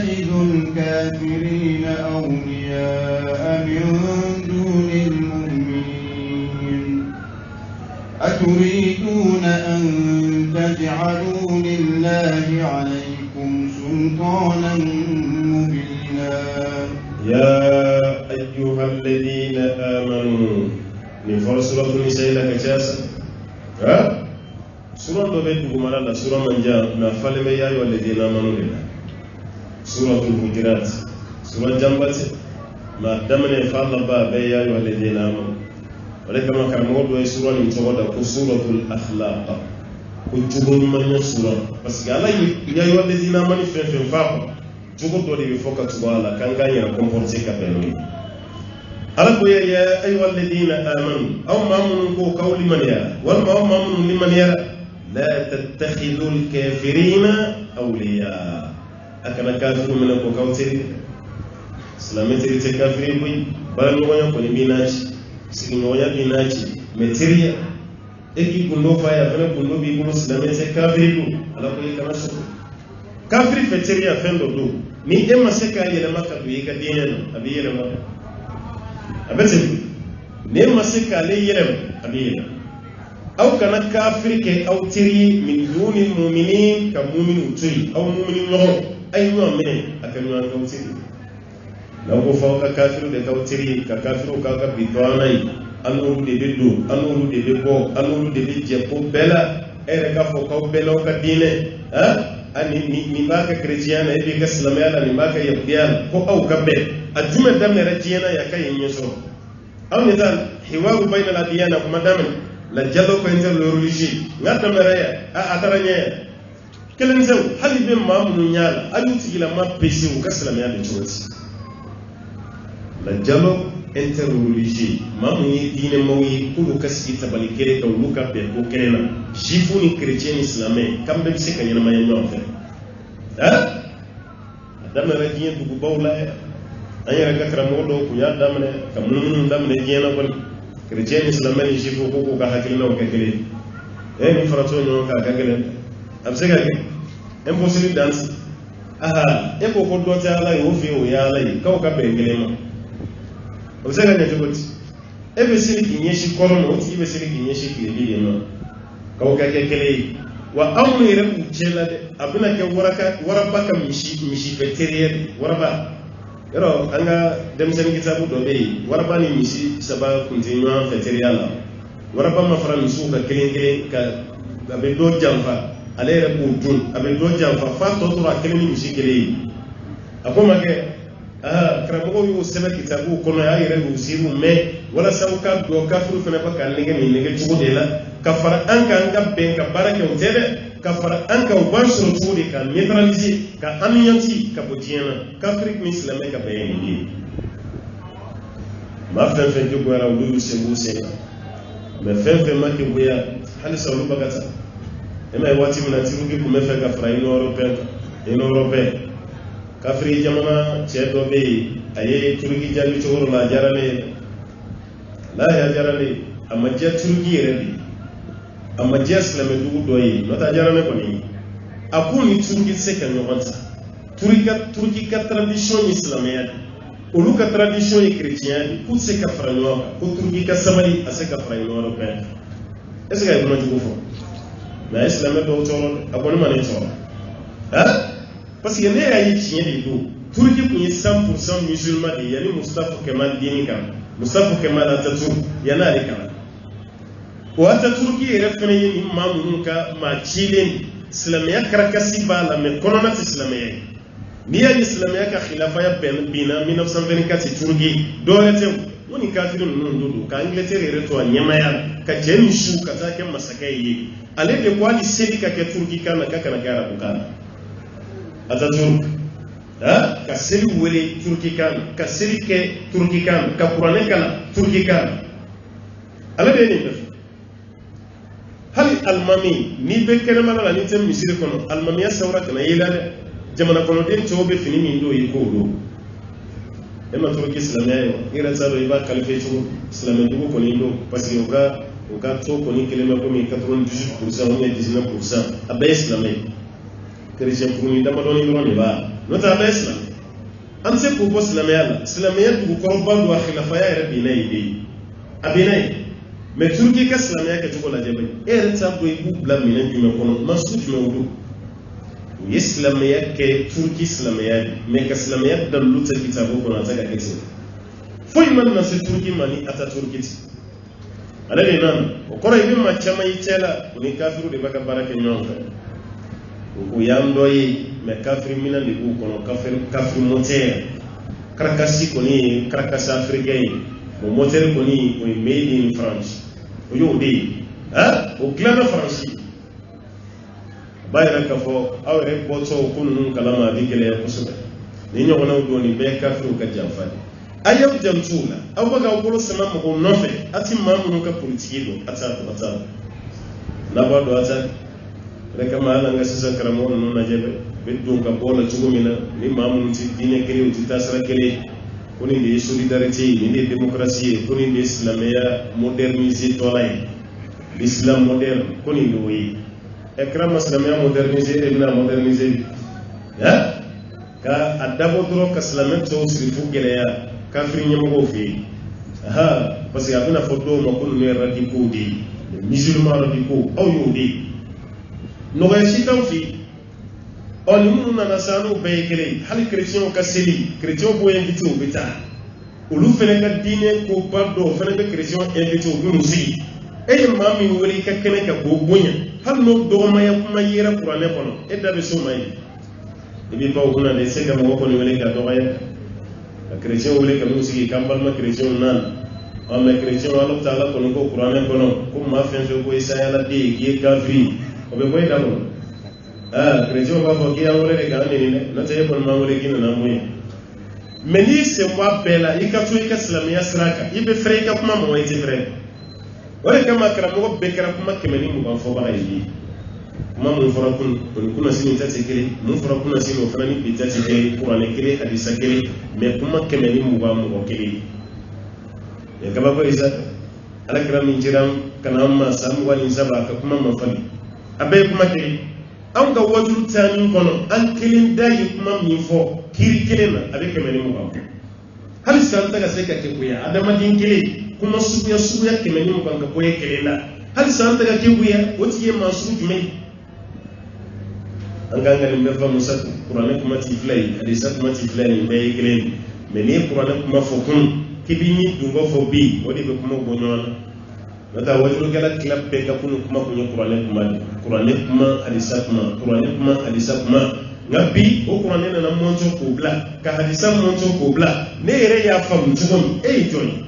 تتخذ الكافرين أولياء من دون المؤمنين أتريدون أن تجعلوا لله عليكم سلطانا مبينا يا أيها الذين آمنوا نفر سورة النساء لك جاسا سورة دوبيت بمرالا سورة من جاء ما فلم يا أيها الذين آمنوا لله سورة الحجرات سورة جنبت ما دمنا فالله باب يا أيها الذين آمنوا ولكن ما كان موضوع سورة نتوضع سورة الأخلاق كتبون من سورة بس قال يا أيها الذين آمنوا في فاهم تقول دولي بفوق تبالا كان غير كومبورتي كبيروني ألا يا أيها الذين آمنوا أو مؤمنون قول من يرى والمؤمنون لمن يرى لا تتخذوا الكافرين أولياء أكن كافر من الكوكوتي سلامتي تكافرين بي بلغوا يكون بيناجي سيغنوا بيناجي ماتيريا إكي كندو فايا فنا كندو بيقولوا سلامتي كافرين ألا كنا شكرا kafiri feteri ya fendo do ni ema seka yele maka do yeka dinen abi yele ma abete ni ema seka le yele abi yele aw kana kafiri ke aw tiri min duni mu'minin ka mu'min utri aw mu'min no ay no men akanu an ka utri law ko fa kafiru de ka utri ka kafiru ka ka bitwanai anuru de bedo anuru de bebo anuru de je ko bela ere ka fo ka bela ka dine ha ani ni baka kristiyana ebe ka islamiyana ni baka yabdiyan ko au kabbe ajuma damne rajiyana ya kai nyeso aw nizal hiwaru bayna al adiyana kuma damen la jallo ko inter le religieux ngata meraya a ataranya kelen zew hali be mamu nyala aluti gila ma pesi ko islamiyana de choti la jallo inter religieux mamu yi dine mawi kulu kasi tabali kere ka luka be ko kerena jifu ni chrétien islamé kambe bi se kanyana mayenyo en fait damne rajien dugu bawla ayera gatra modo ku ya damne kamun damne jena kon chrétien islamé ni jifu ko ka hakilina ko kele ni farato no ka gagele absega ke impossible dance aha e ko do ta ala yo fi o ya ala ka bengele ma absega ne jogoti e be siri kinyeshi korono o ti be siri kinyeshi kile no ka kele wa amri rabbu jelade abuna ke waraba ka mishi veterier waraba yaro anga demsen kitabu do be waraba ni mishi saba continue veteriala waraba ma fara misu ka kelen ka abe do jamfa ale rabbu dun abe do jamfa fa to tura kelen ni mishi kelen akoma ke kramo yo sebe kitabu kono ya ire usiru me wala sauka do kafuru fana ba kan nge mi nge chugo de la kafara anka ben ka barake o tebe kafara anka o bansoro tuudi ka neutraliser ka amiyanti ka botiena ka afrique musulmane ka bayani ni ma fen jogo ara wudu se me fen ma ke boya hali sa lu bagata e may wati mona tirugi ko me fe ka fra européen ka fri jamana cedo be aye turugi jabi to la jarane la ya jarane amma je turugi rebi amma je islame dugu doyi nota jarane ko ni akuni turugi se kan yonta turki ka tradition islamiyya ulu ka tradition chrétien ku se ka franyo ko turki ka samali ase ka franyo européen est-ce que vous m'avez dit mais islamé do toro abon mané toro parce que ne ayi chien di do turki ku 100% musulman di yani Mustafa Kemal dini kam Mustafa Kemal Atatürk yana ali kam wata turki refene yin imamu ka ma chilen islamiyya karakasi bala me konona islamiyya ni ya islamiyya ka khilafa ya bina 1924 turki dole wani kafirun nun dudu ka Ingleterre reto nyamaya ka jemi shu ka take masakai ale de kwali selika ke turki kana kaka na gara bukana Atatürk ka seli wele turki kana ka seli ke turki kana ka qur'ane kana turki kana ale de ni hali almami ni be kene mala ni tem misiri kono almami ya sawra kana yelade jamana kono den tobe fini min do yiko do ema turki islamiyya ira tsaro iba kalife to islamiyya dugo ko ni do parce que oga to ko ni kelema ko mi 98% ou 19% abe islamiyya chrétien pour ni dama doni do ni ba nota islam an se ko bo silamaya du ko ban do khilafaya rabbi nay abinay mais turki ka silamaya ka tuko la jebe ta do ibu bla mina jume kono masu jume wudu islamaya ke turki silamaya mais ka silamaya dalu ta kitabu kono ta ka kiti foi man na se turki mani ata turki alale nan o koro ibe ma chama itela ni kafiru de baka barake nyonka ko yando yi me kafiru mina de bu kono kafiru moteur karakasi koni karakasi africain mo moteur koni ko made in France o yo de o clame France bayra ka fo awre boto kunu kalama dikele ko sobe ni nyogona do ni be kafiru ka jamfani ayam jamtula abaga wolo sama mo nofe ati mamu ka politiki do ata na ba do ata reka mala nga sisa karamo no na jebe beddo ka bola tugumina ni mamu ti dine kele uti tasra kele koni de solidarité ni de démocratie koni de islamia moderniser tolay l'islam moderne koni do yi ekram islamia moderniser e na moderniser ya ka adabo dro ka islamet to srifu kele ya kafiri nyamgo fi parce que abuna fodo ma kun ne radiko di musulman radiko aw yodi no ga shi tawfi on mun na nasanu beykele hal chrétien ka seli chrétien bo invité au beta ulu fene ka dine ko bardo fene ka chrétien invité au musi e mami wori ka kene ka bo bonya hal no do ma ya kuma yera qur'ane kono e dabe so mai ibi ba huna de se ga mo ko ni wele ka do ya chrétien wole ka musiki kambal ma chrétien nan on me chrétien Allah taala kono ko qur'an kono ko ma fen so ko isa la de ki kafiri o be boy da ko chrétien ba ko ki ya wole de ka ni ne na tay bon ma wole ki na moy meni se wa bela ikatu ikaslamia sraka ibe freka kuma mo ite freka wole kama karamo be kara kuma kemeni mo ban fo ba yi kuma mun fara kun kuna sini tati kele mun fara kuna sini o fana ni bitati kele qur'an kele hadisa kele mais kuma kemeni mu ba mu kele ya kaba ko isa ala kram jiram kana ma sam wani saba ka kuma ma fali abe kuma kele an ga wajuru tani kono an kelen dai kuma mi fo kiri kele na abe kemeni mu ba hal san ta ga sai ka ke kuya adama din kele kuma suya kemeni mu kan ka koye kele na hal san ta ga ke kuya wati ye masu jumai anganga ni mbefa musatu qur'an kuma tiflay hadisa kuma tiflay ni be gelen meni qur'an kuma fokun kibini dungo fo bi wodi be kuma bonyoana nata wajuro gala klap be ka kunu kuma kunyo qur'an kuma hadisa kuma ngabi o qur'an na monto ko bla ka hadisa monto ko bla ne yere ya fam tugum e joni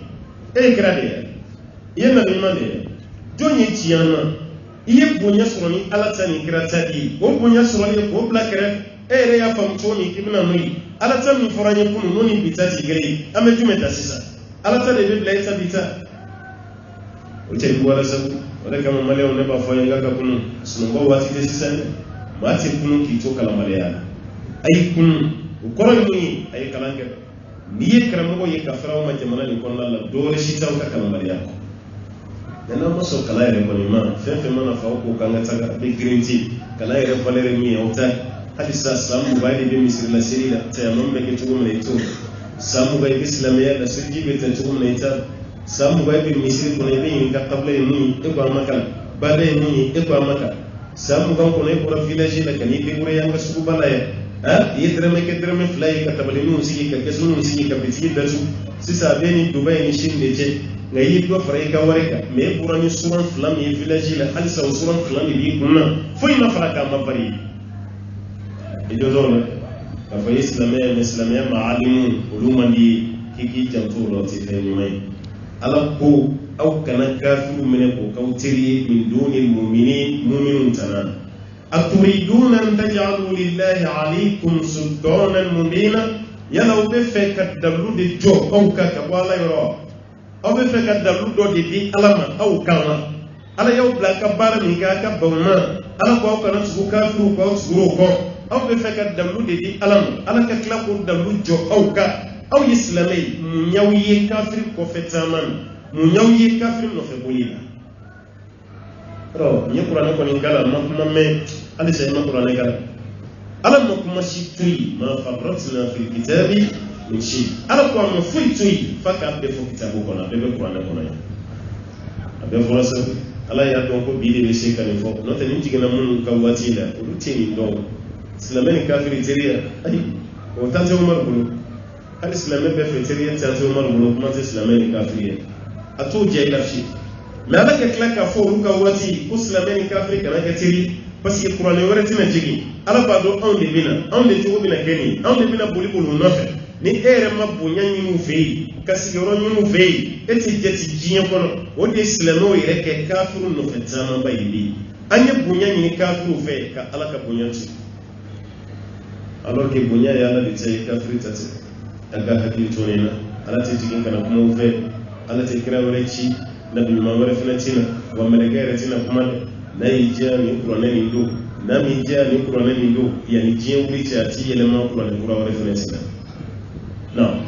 e grade yema ni mande joni tiana iye bonya soroni ala tani kirata di o bonya soroni ko bla kere ere ya fam toni kibna nui ala tani foranye kunu noni bitati gere ame jumeta sisa ala tani be bla ita bita o te wala sabu wala kama male on ne ba fo yanga ka kunu sungo wati te sisa ma te kunu ki to kala male ya ay kunu o koro ni ay kala ngere ni ye karamo ye ka faraw ma jamana ni kon la dole shi taw ka kala male ya nana maso kala yɛrɛ kɔni ma fɛn fɛn mana fa ko k'an ka taga a bɛ girinti kala yɛrɛ valeur min ye o ta hali sa san 20 de bɛ misiri la seli la tayamam bɛ kɛ cogo min na i t'o san 20 i bɛ silamɛya la seliji bɛ tɛ cogo min na i t'a san 20 i bɛ misiri kɔnɔ i bɛ ɲininka kabila ye mun ye e ko a ma kalan bada ye mun ye e ko a ma kalan san 20 kɔnɔ i bɔra village la ka n'i débrouiller an ka suguba la yan i ye dɛrɛmɛ kɛ dɛrɛmɛ 2 ye ka tabaliniw sigi ka kɛsiniw sigi ka bitigi datu sisan a bɛ ni Dubai ni Chine de cɛ nga yi do fara ka wari ka me bura ni suran flam yi village la hal sa suran flam yi kunna foi ma fara ka ma bari e do do na ka fa islamiyya ma'alimu uluma di kiki janto lo ti fe ni mai ala ko au kana kafiru mene ko kawtiri min dunil mu'minun tanan aturiduna an taj'alu lillahi alaykum sultanan mubina yalaw be fe ka dablu de jo au ka wala yoro aw bɛ fɛ ka dalu dɔ de di ala ma aw kan wa ala y'aw bila ka baara min kɛ a ka baw ma ala ko aw kana tugu kafiru kɔ aw tugura o kɔ aw bɛ fɛ ka dalu de di ala ma ala ka tila k'o dalu jɔ aw kan aw ye silamɛ ye mun y'aw ye kafiri kɔfɛ caman mun y'aw ye kafiri nɔfɛ boli la n ye kuranɛ kɔni kala ma kuma mɛn halisa i ma kuranɛ kala ala ma kuma shi tui ma farratna fil kitabi min shay ala ko ma fui tui faka be fo kitabu kono be qur'ana kono ya abe forasa ala ya don ko bi de she kan fo no tan jigina mun ka watila rutini do islamani kafiri teriya ai o tante umar bulu hal islamai be fe teriya tante umar bulu kuma te islamani kafiri ato je ila fi mais ala ka klaka fo ruka wati islamani kafiri kana ka teri parce que qur'an wara tina jigi ala ba do on de bina keni on de bina buli bulu no fe ni ere mabunya nyinu fei kasi yoro nyinu fei eti jeti jinya kono odi islamo ire ke kafiru no fetama bayibi anye bunya nyini kafiru fei ka ala ka bunya ci alors que bunya ya ala de tay kafiru tati daga hakili tonena ala te jigin kana kuma fe ala te kira wore ci nabi ma wore fina tina wa malaka tina kuma na yija ni qur'an ni do na mi ja ni qur'an ni do yani jinya wuri ci ati yelema qur'an wore fina tina. نعم.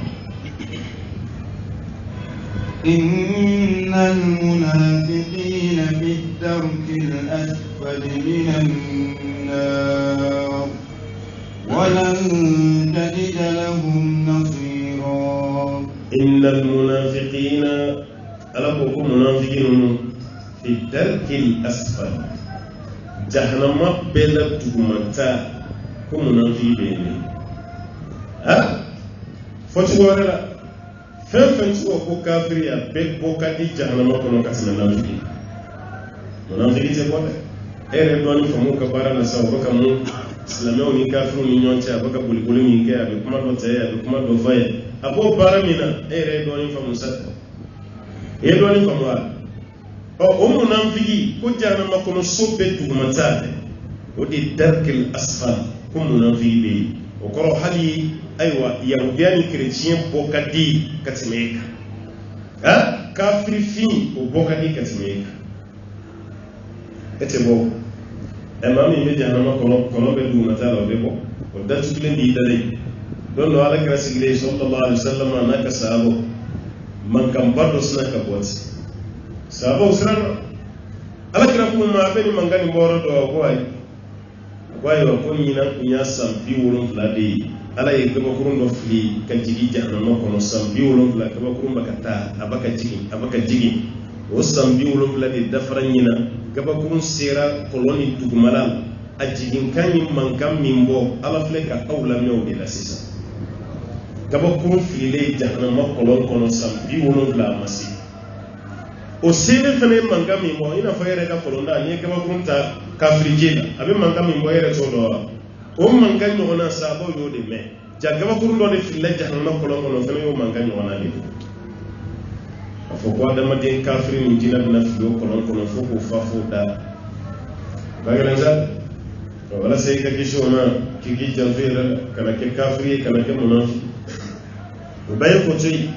إن المنافقين في الدرك الأسفل من النار ولن تجد لهم نصيرا. إن المنافقين ألقوا منافقين في الدرك الأسفل جهنم بلد تغمتا كم منافقين ها fɔcogo la fɛn fɛn cogo ko kafiriya bɛɛ bɔ ka di jahanama kɔnɔ ka tɛmɛ nafiki munafiki tɛ bɔ dɛ e yɛrɛ dɔɔni faamu ka baara la sisan o bɛ ka mun silamɛw ni kafiriw ni ɲɔgɔn cɛ a bɛ ka boliboli min kɛ a bɛ kuma dɔ tɛ a bɛ kuma dɔ fɔ ye a b'o baara min na e yɛrɛ ye dɔɔni faamu sa e ye dɔɔni faamu a la o munafiki ko jahanama kɔnɔ so bɛɛ dugumata dɛ o de darkil asfal ko munafiki bɛ yen o kɔrɔ hali aywa yahudiya ni chrétien bɔ ka di ka tɛmɛ e kan ha kafiri fin o bɔ ka di ka tɛmɛ e kan e tɛ bɔ maa min bɛ jahanama kɔnɔ bɛ dugumata la o bɛ bɔ o datugulen b'i da de don dɔ ala kɛra sigilen sallallahu alaihi wasallam n'a ka sahabaw mankanba dɔ sina ka bɔ ten sahabaw siranna ala kɛra kuma ma a bɛ ni mankan nin bɔyɔrɔ dɔ ko ayi ko ɲinan kun y'a san 70 de ye ala ye kabakurun dɔ fili ka jigi jahanama kɔnɔ san 70 kabakurun bɛ ka taa a bɛ ka jigi o san 70 de dafara ɲina kabakurun sera kɔlɔn ni dugumala la a jiginkan ni mankan min bɔ ala filɛ ka aw lamɛn o de la sisan kabakurun fililen jahanama kɔlɔn kɔnɔ san 70 a ma se o selen fana ye mankan min bɔ i n'a fɔ yɛrɛ ka kɔlɔn da n'i ye kabakurun ta kafirije la a bɛ mankan min bɔ yɛrɛ t'o dɔn wa o mankan ɲɔgɔnna sahabaw y'o de mɛn ja kabakurun dɔ de filila jahanama kɔlɔn kɔnɔ fana y'o mankan ɲɔgɔnna de don a fɔ ko adamaden kafiri ni jinɛ bɛna fili o kɔlɔn kɔnɔ fo k'o fa f'o da o ka gɛlɛn sa walasa i ka kisi o ma k'i k'i janto yɛrɛ la kana kɛ kafiri ye kana kɛ munafiki o bɛɛ ye ko to yen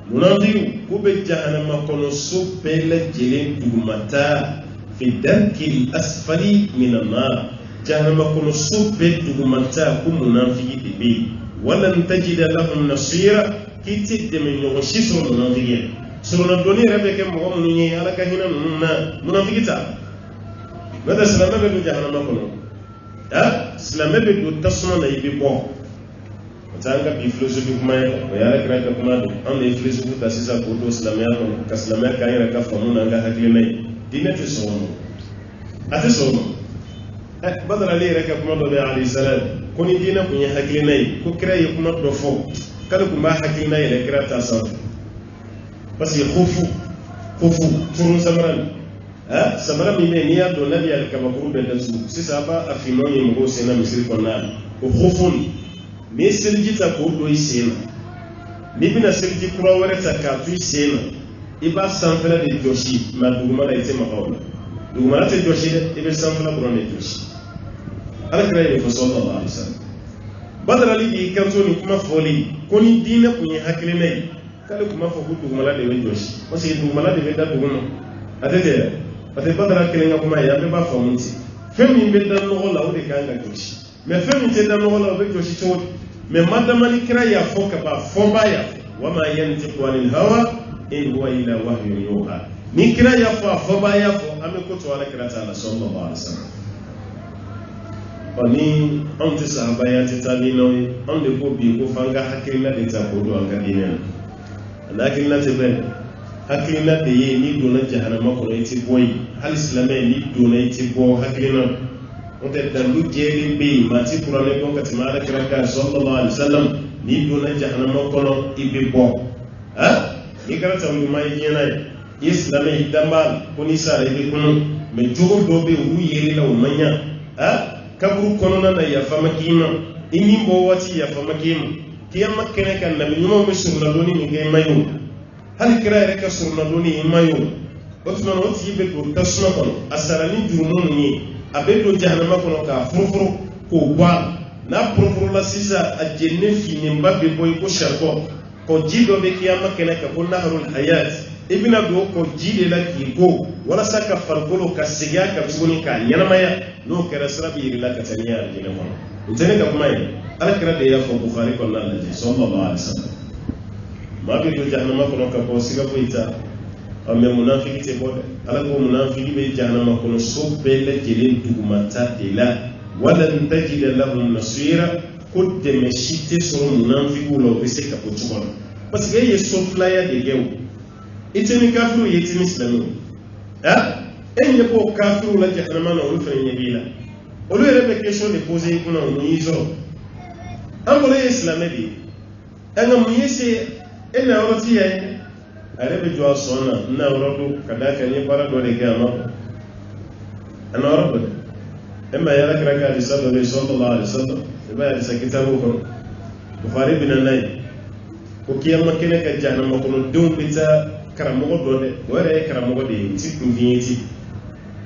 munafikiw k'u bɛ jahanama kɔnɔ so bɛɛ lajɛlen dugumata fi darkil asfali minan nar jahanama kɔnɔ so bɛɛ dugumata ko munafiki de bɛ yen walan tajida lahum nasira k'i tɛ dɛmɛ ɲɔgɔn si sɔrɔ munafiki ye sɔrɔnadɔnni yɛrɛ bɛ kɛ mɔgɔ minnu ye ala ka hinɛ ninnu na munafiki ta n'o tɛ silamɛ bɛ don jahanama kɔnɔ silamɛ bɛ don tasuma na i bɛ bɔ o tɛ an ka bi filosofi kuma ye o ye ala kira ka kuma don anw de ye filosofi ta sisan k'o don silamɛya kɔnɔ ka silamɛya k'an yɛrɛ ka faamu n'an ka hakilina ye diinɛ tɛ sɔn o ma a tɛ sɔn o ma badara ale yɛrɛ ka kuma dɔ bɛ alayhi salam ko ni diinɛ kun ye hakilina ye ko kira ye kuma dɔ fɔ k'ale kun b'a hakilina yɛrɛ kira ta sanfɛ parce que hufu furun samara samara min bɛ yen n'i y'a dɔn n'a bɛ kabakuru bɛɛ datugu sisan a b'a finmanw ye mɔgɔw sen na misiri kɔnɔna la o hufu nin n'i ye seliji ta k'o don i sen na n'i bɛna seliji kura wɛrɛ ta k'a to i sen na i b'a sanfɛla de jɔsi mɛ dugumala i tɛ maga o la dugumala tɛ jɔsi dɛ i bɛ sanfɛla dɔrɔn de jɔsi ala kira ye nin fɔ sallallahu alaihi wasallam badara ali de y'i kanto nin kuma fɔli ko ni diinɛ kun ye hakilina ye k'ale kun b'a fɔ ko dugumala de bɛ jɔsi parce que dugumala de bɛ da duguma a tɛ tɛ parce que badara kelen ka kuma ye an bɛɛ b'a faamu ten fɛn min bɛ da nɔgɔ la o de kan ka jɔsi mais fɛn min tɛ da nɔgɔ la o bɛ jɔsi cogo di mais madama ni kira y'a fɔ ka ban fɔba y'a fɔ wa ma yantiqu anil hawa in huwa illa wahyun yuha ni kira y'a fɔ a fɔba y'a fɔ an bɛ ko to ala kira ta la sallallahu alaihi wasallam oni on te sahaba ya te tabino on de ko bi ko fanga hakilina de ta ko do an kadina hakilina te ben hakilina de yi ni do na jahannama ko iti boy hal islamai ni do na iti bo hakilina on te dalu jeli bi mati qur'an ko ka timara kiraka sallallahu alaihi wasallam ni do na jahannama ko ibi bo ha ni karata mu mai yana islamai damba ko ni sa ibi kunu me jogo do be wu yeli la umanya ha kaburu konona na yafama kima ini mbo wati yafama kima kiyama kene kan nabi nyuma be surna doni ni ngay mayu hal kira reka surna doni mayu otman wati be ko tasna kono asarani jurumon ni abedo jahannama kono ka furfuru ko gwa na furfuru la sisa ajenne fi ni mbabbe boy ko sharko ko jido be kiyama kene ka ko nahrul hayat ibina do ko jide la ki go wala saka fargolo ka siga ka tsuni ka nyanamaya no kera srabi yirila ka taniya arjina mo utene ka kuma yi ala kira da ya ko bukhari ko nan da sallallahu alaihi wasallam ma bi do jahannama ko ka ko siga ko ita amme munafiki te bode ala ko munafiki be jahannama ko so be la jelin dugumata ila wala tajid lahum nasira kudde me shite so munafiki lo be se ka ko tsubon parce que ye so flaya de gew itemi kafiru yetimi islamu ha enye ko kafiru la jahannama na ulu fanya bila ulu erebe question de poser kuna unizo ambole islamu bi anga muyese ena oroti ya arebe jwa sona na orodo kadaka ni para do de gama ana orodo emma ya rakraka di sallallahu alaihi wasallam eba ya sakitabu ko bukhari bin an-nay ko kiyama kene ka jahannama ko dum bita karamogo do de wore karamogo de ti kunviyeti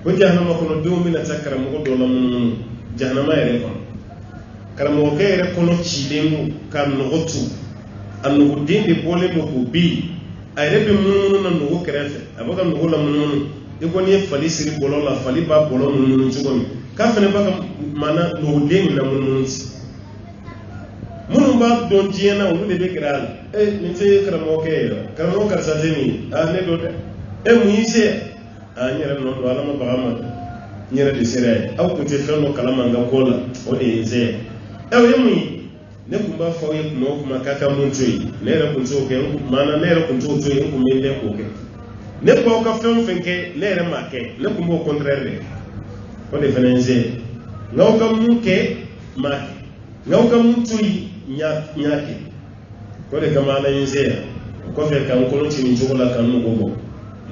ko jahannama ko do mi na ta karamogo do la mun jahannama yere ko karamogo ke yere ko no chilemu kan no gotu an no dinde bole do ko bi ay rebe mun na no kerefe aboga no la mun e ko ni fali siri bolo la fali ba bolo mun chugo ka fene ba mana no dinde na mun munun ba don jiyana wulu de be kiral ni te karamo ke karamo karsa zeni ne do de mu yise nyere no do alama bagama nyere de sere aw ko te fenno kalama nga kola o de yise yemu ne kumba fa ye kuma kaka mun toyi ne ra kun so ke mana ne ra kun so toyi ko min de ko ke ne ko ka fen fenke ne ra ma ke ne kumbo contraire ko de fenenze ngaw kam mun ke ma ngaw kam mun toyi nyaki ko de kama na yinse ko fe kan ko ci ni jogola kan no gogo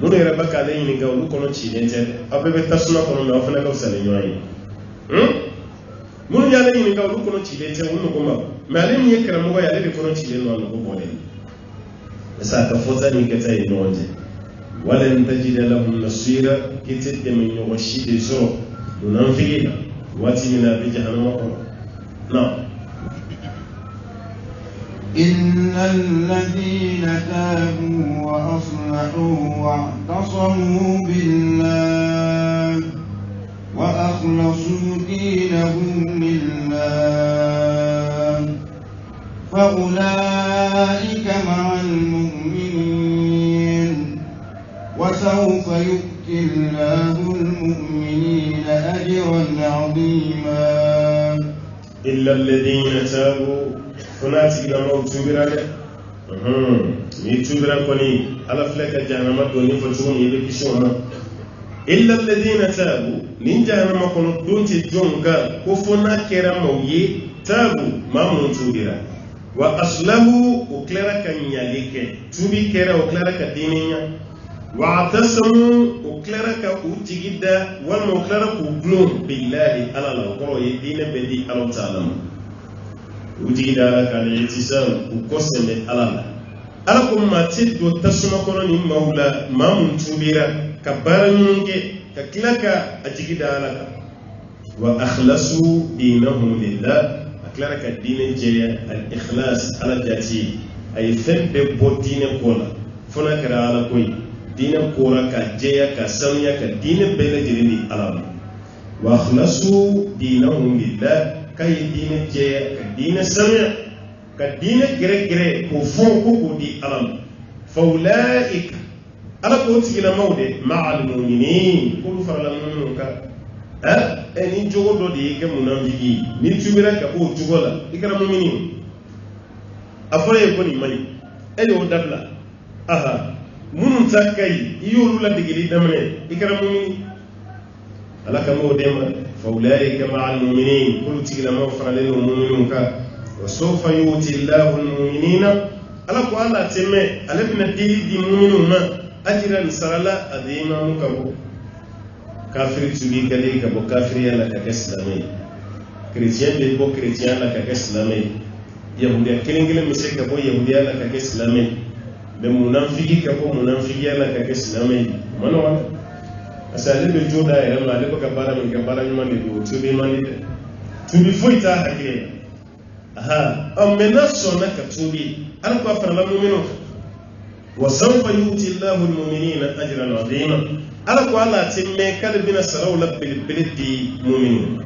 mun era baka le ni gaw lu ko no ci dente abebe tasuna ko no fa na ko sale nyoy mun ya le ni gaw lu ko no ci dente won ko ma ma le ni kra mo ya le ko no ci le no ko bole sa ka fota ni ke tay no onje wala tajid lahum nasira kitit de min yoshi de so dunan fiina wati mina bi jahannama ko na إن الذين تابوا وأصلحوا واعتصموا بالله وأخلصوا دينهم لله فأولئك مع المؤمنين وسوف يؤتي الله المؤمنين أجرا عظيما إلا الذين تابوا funati ga mo tubira de ni tubira ko ni ala fleka jahannama do ni fatu ni be kishona illa alladhina tabu ni jahannama ko no donti jonga ko fona kera mawye tabu mamun tubira wa aslahu uklera kan yalike tubi kera uklera ka dininya wa atasamu uklera ka utigida wal uklera ku blum billahi ala la ko yi dine be di Allah ta'ala ujida ka al-ittisam ukoseme alala ala ko mati do tasuma kono ni maula mamun tubira ka baranyunge ka kilaka ajigida alaka wa akhlasu dinahum lillah aklara ka dine jeya al-ikhlas ala jati ay fembe bodine kola fona kara ala koy dine kora ka jeya ka samya ka dine bele jiri alama wa akhlasu dinahum lillah kay dine je ka dine samia ka dine gere ko fon ko di alam faulaik ala ko tigila mawde ma'al mu'minin ko farala mu'minun ka ni jogo do de ke munafiki ni tubira ka bo jogola ikara mu'minin afore ko ni mai yo dabla aha munun takai yolu la digiri damane ikara mu'minin alaka mo dema fa ulaika ma'al mu'minin kullu tigla ma fara lil mu'minun ka wa sawfa yuti Allahu al mu'minina alako Allah temme alabna dili di mu'minun ma ajran sarala adima mukabo kafir tubi kale ka bo kafir yalla ka islamai chrétien be bo chrétien la ka islamai yahudiya kelengele mise ka bo yahudiya la ka islamai be munafiki ka bo munafiki yalla ka islamai mano asale be joda ya ma le ka bara min ka bara min mani do tubi mani de tubi foita hakire aha amena sona ka tubi an ko fara la mu'minu wa sawfa yuti Allahu al-mu'minina ajran 'azima ala ko Allah timme kala bina sarawla bil bildi mu'minin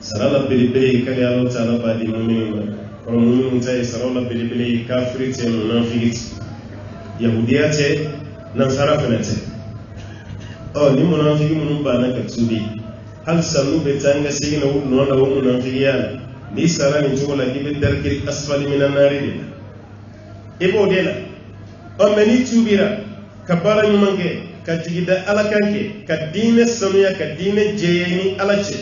sarawla bil bildi kala Allah ta'ala ba di mu'minin ko mu'minin tay sarawla bil bildi kafiri te munafiki yahudiya te nasara fenate ni munafiki mun ba na ka tubi hal sanu be tanga sigina no na wo munafiki ya ni sara ni jola gibe darkil asfali minan nari ibo dela meni tubira kabara nyumange katigida alakanke kadine sanuya kadine jeyeni alache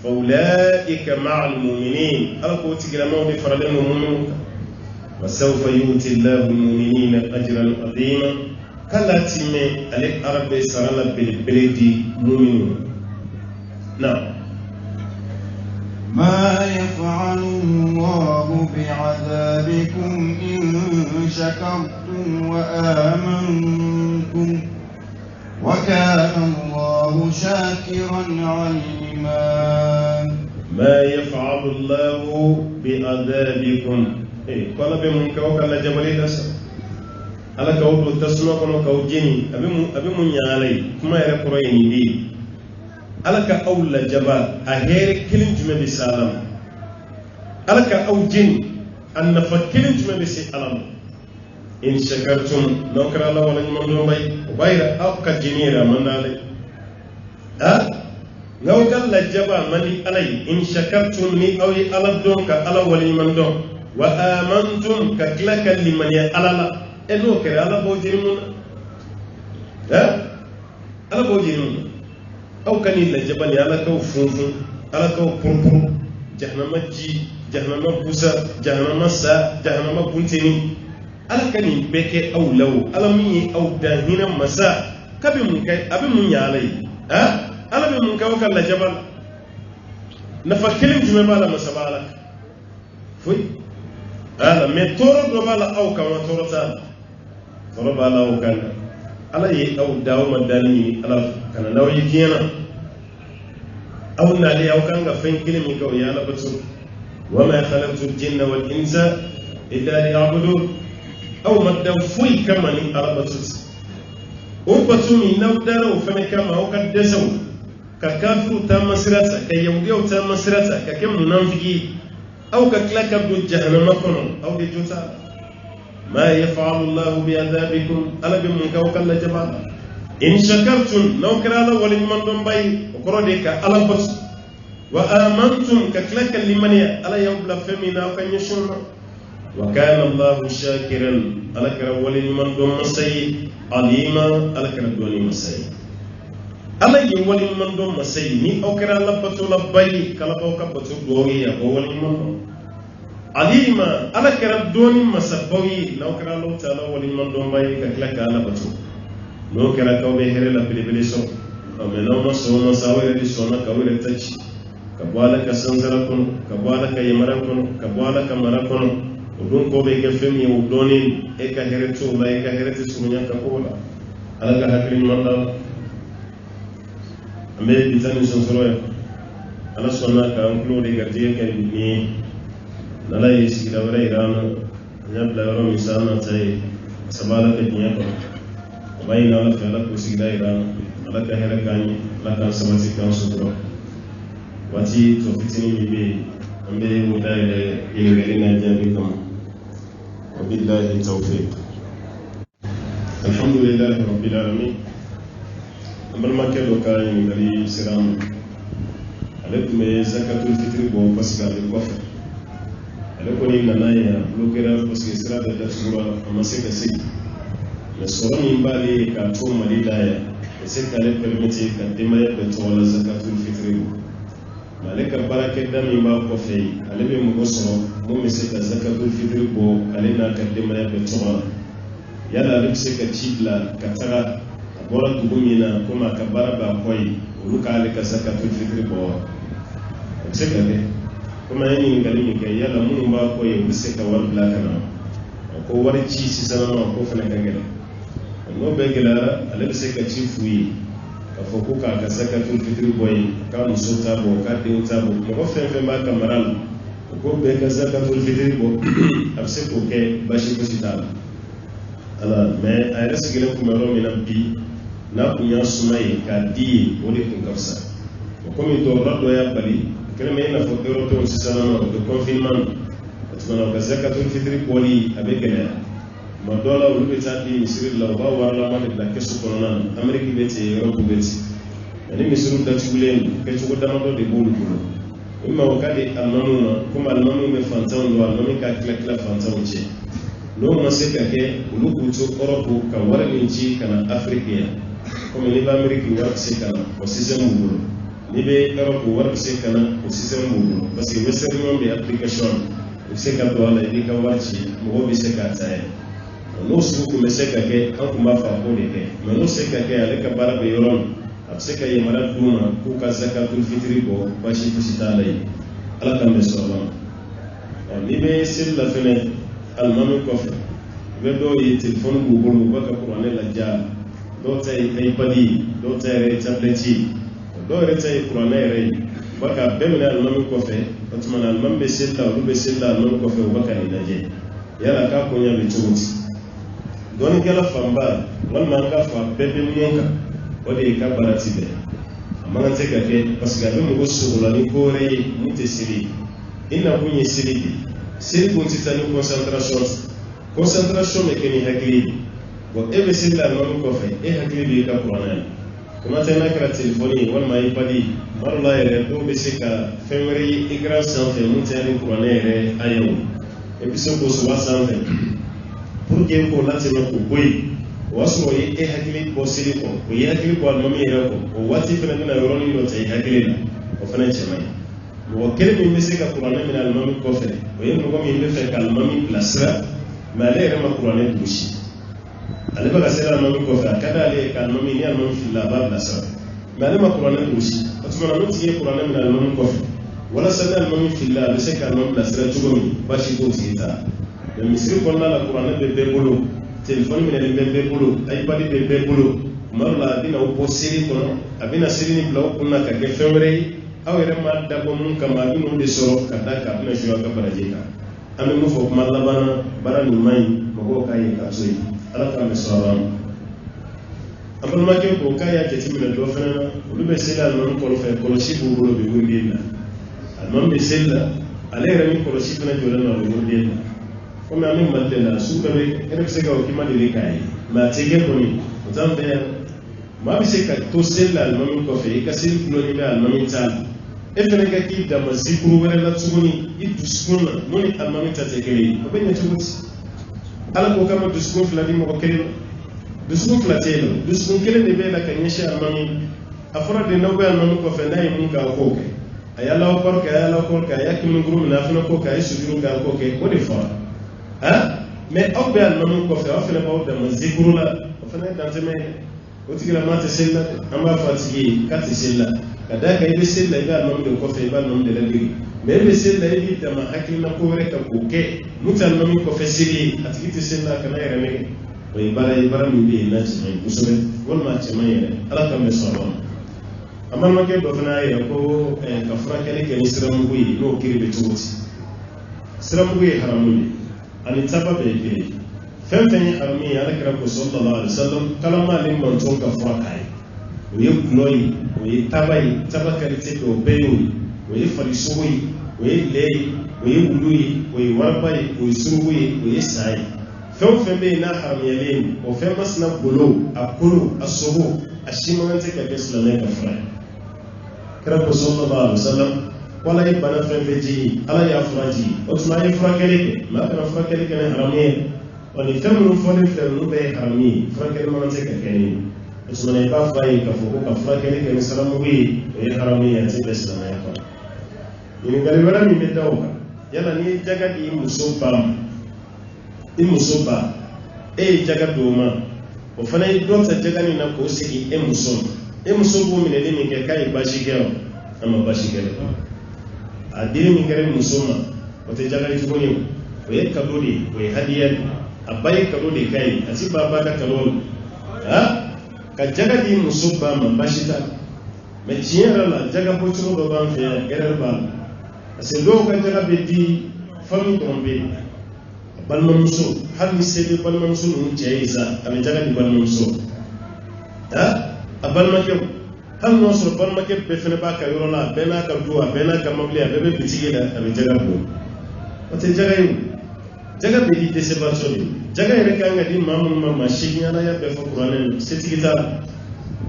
faulaika ma'al mu'minin alako tigira mawdi faralen mu'minun wa sawfa yuti Allahu al-mu'minina ajran 'azima kala time ale arabe sarala bildi mu'minun na ما يفعل الله بعذابكم إن شكرتم وآمنتم وكان الله شاكرا عليما ما يفعل الله بعذابكم قال بمن كوكا جبل دسا ala ka wudu tasno kono ka wujini abi mun yalai kuma ya qur'ani bi ala ka awla jaba a here kilin jume bi salam ala ka awjini an nafakilin jume bi salam in shakartum law kara la wala man do bay bayra aw ka jinira man dale ngaw gal la jaba mani alai in shakartum ni aw ala don ka ala wala man do wa amantum ka klaka liman ya alala eno kere ala bojiri mun ala bojiri mun aw kani la jabani ala kaw funfun ala kaw purpur jahannama ji jahannama busa jahannama sa jahannama buntini ala kani beke aw law ala mi aw dahina masa kabi mun kai abi mun yalai ala bi mun kaw kala jabal na fakirin jume bala masabala fuy ala me toro do bala aw kama toro ta toro bala o kan ala yi aw dawo madani ala kana nawi kiyana aw na li aw kan ga fen kilimi ko ya la batu wa ma khalaqtu al-jinna wal insa illa liya'budun aw madda fuy kama ni arabatu o batu mi nawdara o fene kama o kad desaw ka kafiru ta masirata ka yawdiyo ta masirata ka kem munafiki aw ka klaka bi jahannama kono aw de jota ما يفعل الله بعذابكم ألا بمنك وكلا جبال إن شكرتم لو كرالا ولمن دون باي وكرودك ألا بس وآمنتم ككلك لمن ألا يبلغ فمنا وكان يشون وكان الله شاكرا ألا كرا ولمن دون مسي عليما ألا كرا دون مسي ألا يولي من دون مسي ني أو كرالا بتو لباي كلا بوكا بتو دوغي أو ولمن alima ala kara doni masabawi law kara law taala wali man do may ka klaka ala batu no kara ko be here la bele so me no ma so no sawere di so na ka were tachi ka bala ka sanzara kun ka bala ka yamara kun ka bala ka mara kun dun ko be ke femi o doni e ka here to la e ka here te sunya ka kola ala ka hakrin man da ame bitani so soro ala sonna ka anklo de gardiye ka ni nala yesi da wala irana nyabla ro misana tay sabala ka nya ko bay na la fela ko sigida irana ala ka hera kany la ka sabati kan sudro wati to fitini mi be ambe mo dai yele na jabi kam wabillahi tawfiq alhamdulillahi rabbil alamin amal makelo ka ni bari siram ale tun bɛ zakatul fitiri bɔ parce que a bɛ kɔfɛ ale kɔni nana ye a bloquera parce que sira bɛɛ datugura a ma se ka segin mais sɔrɔ min b'ale ye k'a to Mali la yan o se k'ale permettre ka denbaya bɛɛ tɔgɔ la zakatul fitiri bɔ mais ale ka baarakɛda min b'a kɔfɛ yen ale bɛ mɔgɔ sɔrɔ mun bɛ se ka zakatul fitiri bɔ ale n'a ka denbaya bɛɛ tɔgɔ la yala ale bɛ se ka ci bila ka taga a bɔra dugu min na komi a ka baara b'a kɔ ye olu k'ale ka zakatul fitiri bɔ wa o bɛ se ka kɛ komi an ye ɲininkali min kɛ yala minnu b'a kɔ ye u bɛ se ka wari bila ka na ko wari ci sisan ma ko fana ka gɛlɛn n'o bɛɛ gɛlɛyara ale bɛ se ka ci f'u ye k'a fɔ ko k'a ka zakatul fitiri bɔ yen k'a muso t'a bɔ k'a denw t'a bɔ mɔgɔ fɛn fɛn b'a ka mara la o ko bɛɛ ka zakatul fitiri bɔ a bɛ se k'o kɛ basi fosi t'a la ala mais a yɛrɛ sigilen tun bɛ yɔrɔ min na bi n'a kun y'a suma ye k'a di ye o de kun ka fisa komi dɔwɔrɔ dɔ y'a bali kɛnɛma i n'a fɔ européenw sisan o bɛ confinement o tuma na ka zakatul fitiri bɔli a bɛ gɛlɛya tuma dɔw la olu bɛ taa di misiri la u b'a warilama de bila kɛsu kɔnɔna na Amérique bɛ ten Europe bɛ ten mais ni misiriw datugulen don kɛcogo damadɔ de b'olu bolo o ma o ka di alimamiw ma komi alimamiw bɛ fantanw don alimami ka tila fantanw cɛ n'o ma se ka kɛ olu k'u to Europe ka wari min ci ka na Afrique yan komi n'i bɛ Amérique wari bɛ se ka na o système b'u bolo n'i bɛ Europe wari bɛ se ka na o système b'u bolo parce que Western Union bɛ application u bɛ se ka don a la i b'i ka wari ci mɔgɔw bɛ se k'a ta ye n'o sugu tun bɛ se ka kɛ an tun b'a fɔ a k'o de kɛ mais n'o se ka kɛ ale ka baara bɛ yɔrɔ min a bɛ se ka yamaruya d'u ma k'u ka zakatul fitiri bɔ basi fosi t'a la yen ala k'an bɛ sɔrɔ ma n'i bɛ seli la fɛnɛ alimami kɔfɛ i bɛ dɔw ye telefɔni b'u bolo u b'a ka kuranɛ laja dɔw ta ye iPad ye dɔw ta yɛrɛ ye tablette ye dɔw yɛrɛ ta ye kuranɛ yɛrɛ ye u b'a ka bɛɛ minɛ alimami kɔfɛ o tuma na alimami bɛ seli la olu bɛ seli la alimami kɔfɛ u b'a ka nin lajɛ yala k'a koɲa bɛ cogo di dɔɔninkɛla fanba walima an k'a fɔ a bɛɛ bɛ mun kan o de ye ka baara ti bɛɛ a man kan tɛ ka kɛ parce que a bɛ mɔgɔ sogo la ni ko wɛrɛ ye mun tɛ seli i na kun ye seli de seli kun tɛ taa ni concentration bɛ kɛ ni hakili ye bon e bɛ seli la alimami kɔfɛ e hakili bɛ i ka kuranɛ la kuma tɛ n'a kɛra telefɔni ye walima iPad ye tuma dɔw la yɛrɛ dɔw bɛ se ka fɛn wɛrɛ ye écran sanfɛ mun tɛ ni kuranɛ yɛrɛ ayaw e bɛ se k'o sɔgɔ sanfɛ pour que k'o latɛmɛ k'o bɔ yen o y'a sɔrɔ o ye e hakili bɔ seli kɔ o ye hakili bɔ alimami yɛrɛ kɔ o waati fana bɛna yɔrɔnin dɔ ta i hakili la o fana ye cɛman ye mɔgɔ kelen min bɛ se ka kuranɛ minɛ alimami kɔfɛ o ye mɔgɔ min bɛ fɛ ka alimami bilasira mais ale yɛrɛ ma kuranɛ gosi ale bɛ ka seli alimami kɔfɛ a ka d'ale ye ka alimami ni alimami filila a b'a bilasira mais ale ma kuranɛ gosi o tuma na n'o tigi ye kuranɛ minɛ alimami kɔfɛ walasa ni alimami filila a bɛ se ka alimami bilasira cogo min basi t'o tigi ta mais misiri kɔnɔna la kuranɛ bɛ bɛɛ bolo telefɔni minɛli bɛ bɛɛ bolo iPad bɛ bɛɛ bolo tuma dɔ la a bɛna aw bɔ seli kɔnɔ a bɛna seli ni bila aw kunna ka kɛ fɛn wɛrɛ ye aw yɛrɛ ma dabɔ mun kama a bɛna o de sɔrɔ ka da k'a bɛna jouer aw ka baraji kan an bɛ mun fɔ kuma laban na baara nin man ɲi mɔgɔw k'a ye k'a to yen ala k'an bɛ sɔrɔ a ma an balimakɛ ko k'a y'a jateminɛ dɔ fana na olu bɛ seli alimami kɔrɔfɛ kɔlɔsi b'u bolo bɛ wuriden na alimami bɛ seli la ale yɛrɛ ni kɔlɔsi fana jɔlen na o bɛ wuriden na komi an bɛ Mali de la sugu dɔ bɛ e bɛ se ka o k'i ma deli k'a ye mais a tɛ kɛ kɔni o t'an fɛ yan maa bɛ se ka to seli la alimami kɔfɛ i ka seli gulonni bɛ alimami ta la e fana ka k'i dama zikuru wɛrɛ la tuguni i dusukun na mun ni alimami ta tɛ kelen ye o bɛ ɲɛ cogo di ala ko kama dusukun fila di mɔgɔ kelen ma dusukun fila tɛ yen nɔ dusukun kelen de bɛ la ka ɲɛsin alimami a fɔra de n'aw bɛ alimami kɔfɛ n'a ye mun kɛ aw k'o kɛ a y'a law kɔrɔ kɛ a y'a law kɔrɔ kɛ a y'a kiminiguru minɛ a fana k'o kɛ a ye sujuru kɛ a k'o kɛ o de fɔra mais aw bɛ alimami kɔfɛ aw fana b'aw dama zikuru la o fana ye dantɛmɛ ye o tigilamaa tɛ seli la dɛ an b'a fɔ a tigi ye k'a tɛ seli la ka d'a kan i bɛ seli la i bɛ alimami de kɔfɛ i bɛ alimami de ladege mais e bɛ seli la i b'i dama hakilina ko wɛrɛ kan k'o kɛ mun tɛ alimami kɔfɛ seli ye a tigi tɛ seli la kana yɛrɛ nɛgɛ o ye baara ye baara min bɛ yen n'a cɛman ye kosɛbɛ walima a cɛman yɛrɛ ala k'an bɛ sɔn a ma an balimakɛ dɔ fana y'a yira ko ka furakɛli kɛ ni siramugu ye n'o kiri bɛ cogo di siramugu ye haramu de ani taba bɛɛ ye kelen ye fɛn fɛn ye haramu ye ala kira ko sallallahu alaihi wasallam kalama ale manton ka fura k'a ye o ye gulɔ ye o ye taba kalite kɛ o bɛɛ y'o ye o ye farisogo ye o ye lɛ ye o ye wulu ye o ye waraba ye o ye surugu ye o ye sa ye fɛn o fɛn bɛ yen n'a haramuyalen o fɛn masina golo a kolo a sogo a si man kan tɛ ka kɛ silamɛ ka fura ye kira ko sallallahu alaihi wasallam wala yi bana fɛn fɛn jigi ala y'a fura jigi o tuma a ye furakɛli kɛ maa kana furakɛli kɛ ni haramu ye wa ni fɛn minnu fɔlen filɛ ninnu bɛɛ ye haramu ye furakɛli man tɛ ka kɛ ni o tuma i b'a fɔ a ye k'a fɔ ko ka furakɛli kɛ ni salamugu ye o ye haramu ye a tɛ bɛn silamɛya kɔnɔ ɲininkali wɛrɛ min bɛ da o kan yala n'i ye jaga di i muso ba ma i muso ba e ye jaga di o ma o fana ye dɔ ta jaga nin na k'o sigi e muso ma e muso b'o minɛli min kɛ k'a ye baasi kɛ o a ma baasi kɛ dɛ a diri min kɛra muso ma o tɛ jagari tuguni o ye kado de ye o ye hadiya de a ba ye kado de k'a ye a ti ba ba ka kado la ka jaga di muso ba ma baasi t'a la mɛ tiɲɛ yɛrɛ la jaga bɔcogo dɔ b'an fɛ yan erreur b'a la parce que dɔw ka jaga bɛ di famille dɔrɔn bɛ yen a balimamuso hali ni se bɛ balimamuso ninnu cɛ ye sa a bɛ jaga di balimamuso a balimakɛw hali n'o sɔrɔ balimakɛ bɛɛ fana b'a ka yɔrɔ la a bɛɛ n'a ka du a bɛɛ n'a ka mobili a bɛɛ bɛ bitigi la a bɛ jaga bɔ o tɛ jaga ye jaga bɛ di dɛsɛbaatɔ de jaga yɛrɛ kan ka di maa minnu ma maa seegin ala y'a bɛɛ fɔ kuranɛ na setigi t'a la